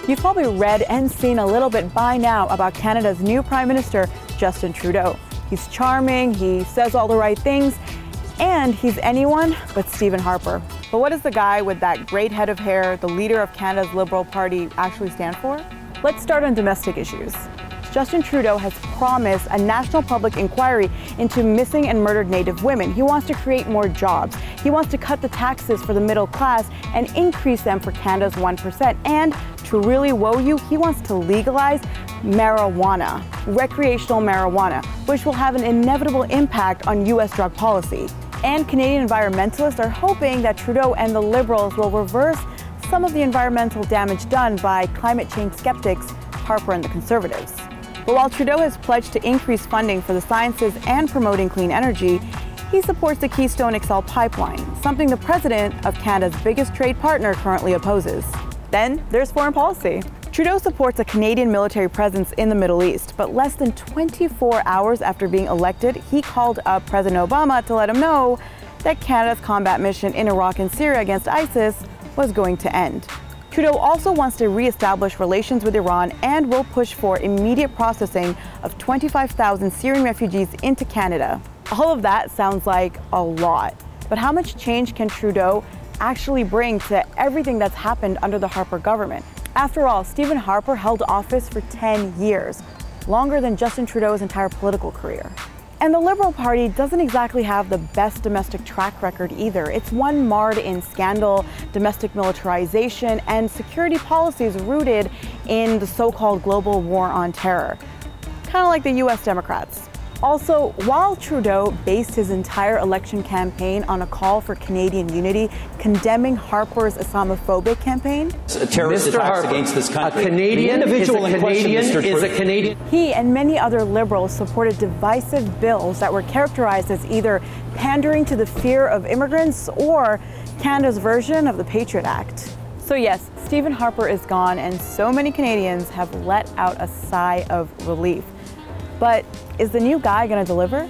You've probably read and seen a little bit by now about Canada's new Prime Minister, Justin Trudeau. He's charming, he says all the right things, and he's anyone but Stephen Harper. But what does the guy with that great head of hair, the leader of Canada's Liberal Party, actually stand for? Let's start on domestic issues. Justin Trudeau has promised a national public inquiry into missing and murdered Native women. He wants to create more jobs. He wants to cut the taxes for the middle class and increase them for Canada's 1%. And to really woe you, he wants to legalize marijuana, recreational marijuana, which will have an inevitable impact on U.S. drug policy. And Canadian environmentalists are hoping that Trudeau and the Liberals will reverse some of the environmental damage done by climate change skeptics, Harper and the Conservatives. But while Trudeau has pledged to increase funding for the sciences and promoting clean energy, he supports the Keystone XL pipeline, something the president of Canada's biggest trade partner currently opposes. Then there's foreign policy. Trudeau supports a Canadian military presence in the Middle East, but less than 24 hours after being elected, he called up President Obama to let him know that Canada's combat mission in Iraq and Syria against ISIS was going to end. Trudeau also wants to re-establish relations with Iran and will push for immediate processing of 25,000 Syrian refugees into Canada. All of that sounds like a lot, but how much change can Trudeau actually bring to everything that's happened under the Harper government? After all, Stephen Harper held office for 10 years, longer than Justin Trudeau's entire political career. And the Liberal Party doesn't exactly have the best domestic track record either. It's one marred in scandal, domestic militarization, and security policies rooted in the so-called global war on terror. Kind of like the US Democrats. Also, while Trudeau based his entire election campaign on a call for Canadian unity, condemning Harper's Islamophobic campaign, terrorist attacks against this country. A Canadian is a Canadian. He and many other Liberals supported divisive bills that were characterized as either pandering to the fear of immigrants or Canada's version of the Patriot Act. So yes, Stephen Harper is gone, and so many Canadians have let out a sigh of relief. But is the new guy going to deliver?